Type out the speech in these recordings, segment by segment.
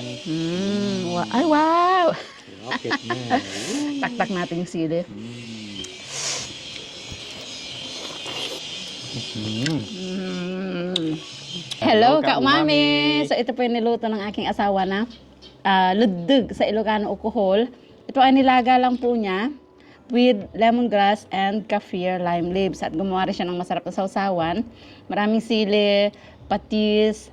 and Ay, wow! rocket na. Tak-tak natin yung sili. Hello, Kaumami! So, ito po yung niluto ng aking asawa na ludog sa Ilocano Alcohol. Ito ay nilaga lang po niya with lemongrass and kaffir lime leaves. At gumawa rin siya ng masarap na sausawan. Maraming sili, patis,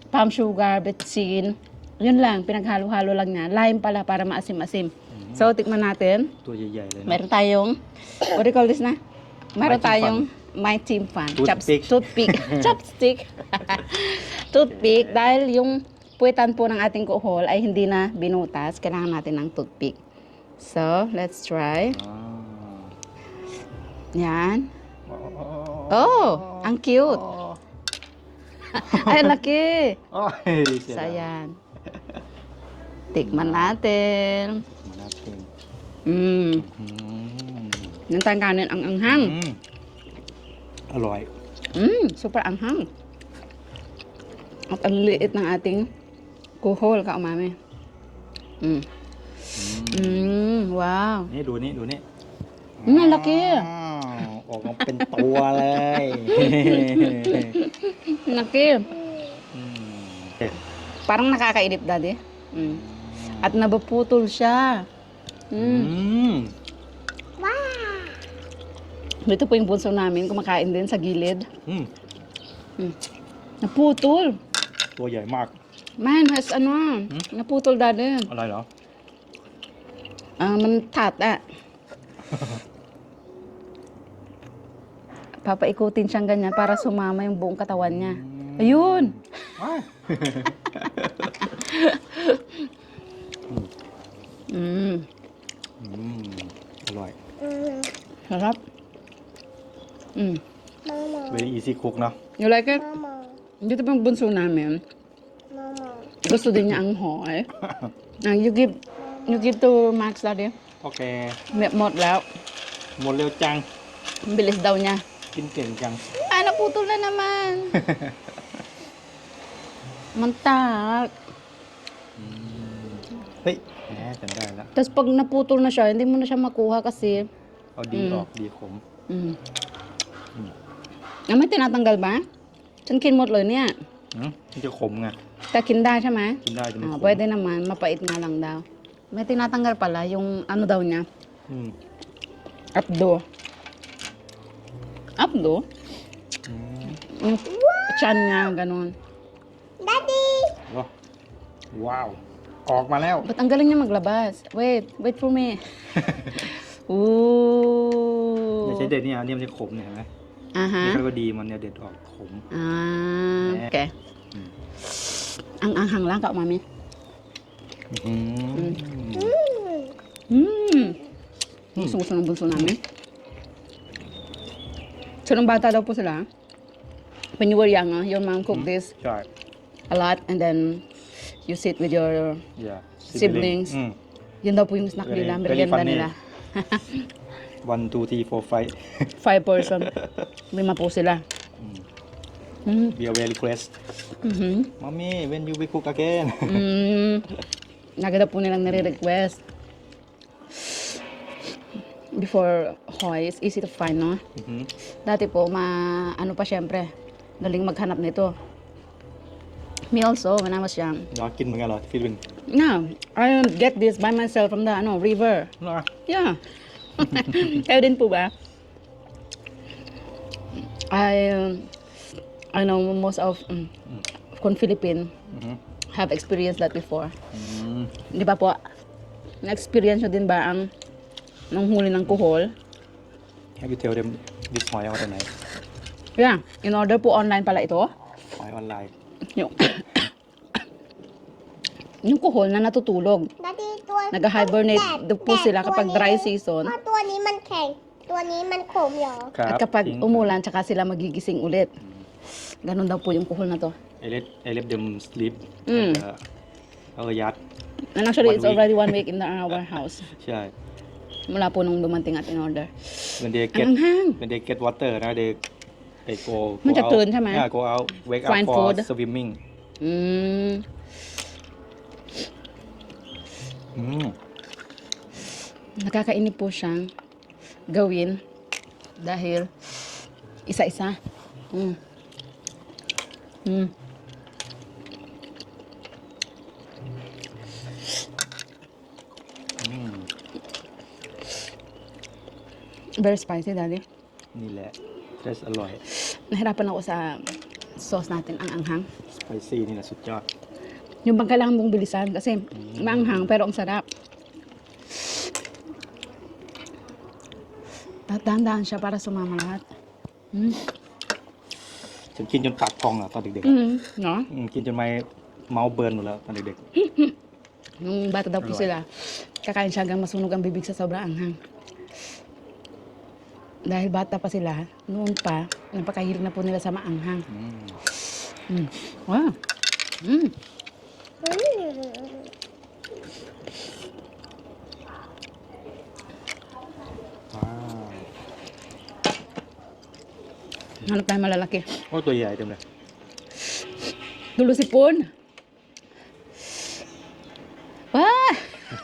palm sugar, betsin. Yun lang, pinaghalo-halo lang niya. Lime pala para maasim-asim. So, tikman natin. ตัวใหญ่ๆเลยนะ Meron tayong, what do you call this na? Meron My Team tayong My Team Fun. Toothpick. Toothpick. Chopstick. Toothpick. Dahil yung puwetan po ng ating kuhol ay hindi na binutas, kailangan natin ng toothpick. So, let's try. Yan. Oh, ang cute. Ay, ang laki. Ay, So, yan. Tikman natin. natin. Yung tangkanin ang anghang. อร่อย Super anghang. At ang liit ng ating kuhol, kaumami. Wow. นี่ดูนี่ดูนี่ Ang laki. ออกมาเป็นตัวเลย Laki. Parang nakakainip, Daddy. At nabaputol siya. Dito po yung bunso namin, kumakain din sa gilid. Naputol. ตัวใหญ่มาก Man, has naputol, Daddy. อะไรเหรอ Man tat, Papaikutin siyang ganyan para sumama yung buong katawan niya. Ayun! อร่อย Sarap. very easy cook เนาะ You like it? Dito pa yung bunso namin. Gusto din niya ang hoy. You give to Max, Daddy. โอเค Hmotแล้ว หมดเร็วจัง Ang bilis daw niya. กินเก่งจัง Naputol na naman. Mantak. เฮ้ยแหมจำได้แล้ว Tapos pag naputol na siya, hindi mo na siya makuha kasi. เอาดีออกดีขม May tinatanggal ba? ฉันกินหมดเลยเนี่ย มันจะขมไง แต่กินได้ใช่ไหม กินได้จะไม่ขม Pwede naman, mapait nga lang daw. May tinatanggal pala yung ano daw niya. Apdo. Apdo? Yung chan niya, ganun. Daddy! ว้าว ออกมาแล้ว Ba't ang galing niya maglabas? Wait for me. อย่าใช้เด็ดนี่อันนี้มันจะขมเนี่ยเห็นไหมนี่เขาก็ดีมันเนี่ยเด็ดออกขม Okay. Ang anghang lang, Kaumami. Gusto ng bunso namin. So, nung bata daw po sila, when you were young, your mom cooked this ใช่ a lot and then you sit with your siblings. Yun daw po yung snack nila, merienda nila. 1, 2, 3, 4, 5 5 person. 5 po sila. be a very request mommy when you will cook again Lagi daw po nilang nire-request. Before Hoy, it's easy to find, no? Dati po, ano pa syempre, galing maghanap nito. Me also, when I was young. อยากกินเหมือนกันเหรอฟิลิปปินส์ No, I get this by myself from the river. เหรอ Yeah. Kayo din po ba? I know most of Philippine have experienced that before. Di ba po? Na-experience nyo din ba ang nung huli ng kuhol? Have you tell them this หอยเอาจากไหน Yeah. In order po online pala ito. หอยออนไลน์ Yung kuhol na natutulog. Daddy, ตัว Nag-hibernate po sila kapag dry season. ตัวนี้มันแข็ง ตัวนี้มันขมเหรอ ครับ At kapag จริง umulan, tsaka sila magigising ulit. Ganon daw po yung kuhol na to. I let them sleep เอายัด And actually, One it's week. already 1 week in our house. ใช่ Mula po nung dumating at in order. when they get Ang anghang. when they get water นะ they go มันจะ out ตื่นใช่ไหม yeah go out wake up Find for food swimming Nakakainip po siyang gawin dahil isa-isa. Mm. Mm. Very spicy, Daddy. นี่แหละเทสอร่อย Nahirapan ako sa sauce natin, ang anghang. สไปซี่นี่แหละสุดยอด Yung bang kailangan mong bilisan kasi maanghang pero ang sarap. Dahan-dahan siya para sumama lahat. Mm. ฉันกินจนปากพองอ่ะตอนเด็ก No? กินจนไม่เมาส์เบิร์นหมดแล้วตอนเด็ก Nung bata daw po Alright. sila, kakain siya hanggang masunog ang bibig sa sobrang anghang. Dahil bata pa sila, noon pa, napakahilig na po nila sa maanghang. Mm. Wow. Mm. Hanap tayo malalaki. โอ้ตัวใหญ่เต็มเลย Dulo sipon. Wah!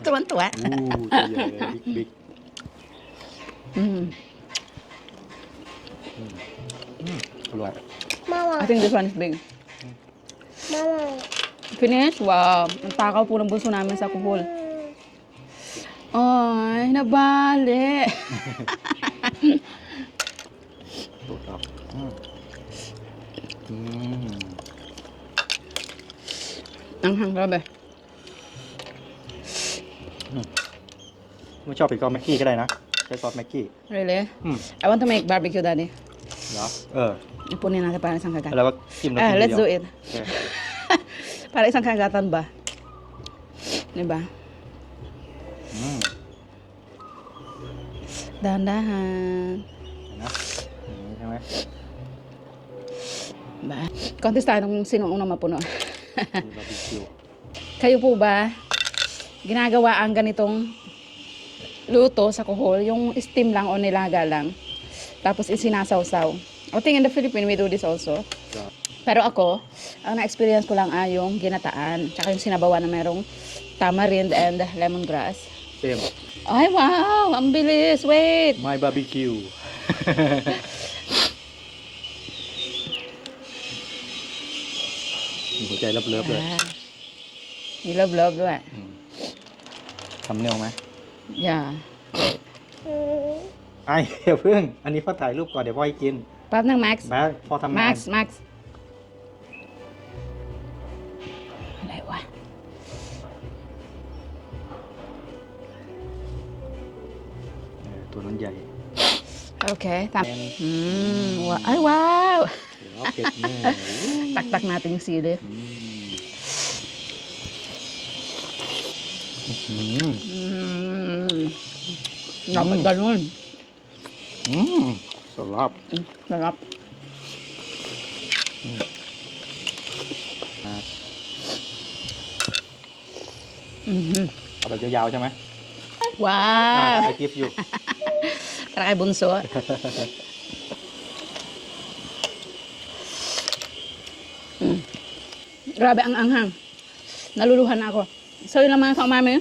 Tuwan-tuwa. ตัวใหญ่เลยบิ๊ก Mm. อร่อย Mama, I think this one is big. Mama. Finish? Wow. Ang takaw po ng bunso namin sa kuhol. Ay, nabali. ตัวครับAnghang, grabe. ไม่ชอบอีกก็แม็กกี้ก็ได้นะใช้ซอสแม็กกี้ Really? อืม I want to make barbecue, Daddy. เหรอIpunin natin para isang kagat. แล้วก็จิ้มน้ำจิ้ม Let's เดี do ยว it. Para isang kagatan ba? Diba? อืม Dahan-dahan. นะอย่างนี้ใช่ไหม Ba? Contest tayo kung sino ang unang mapuno. มีบาร์บีคิว Kayo po ba, ginagawa ang ganitong luto sa kuhol, yung steam lang o nilaga lang, tapos isinasawsaw. I think in the Philippines, we do this also. Pero ako, ang na-experience ko lang ay yung ginataan, tsaka yung sinabawan na merong tamarind and lemongrass. เซม Ay, wow! Ang bilis! Wait! My barbecue มีหัวใจเลิฟๆเลย Ah. มีเลิฟๆด้วย ทำเนียวไหม Yeah. ไอ้อย่าเพิ่ง อันนี้พ่อถ่ายรูปก่อนเดี๋ยวพ่อให้กิน แป๊บนึง Max แม่พ่อทำงาน Max อะไรวะ ตัวนั้นใหญ่ โอเคตาม And ว้าวay wow เดี๋ยวเอาเป็ดแม่ taktak natin yung sili. Dapat ganun. สลับ Sarap. เอาแบบยาวๆใช่ไหม Wow! ไอกิฟอยู่ Tara kay Bunso. Grabe ang anghang. Naluluhan na ako. So yun lang mga kaumami.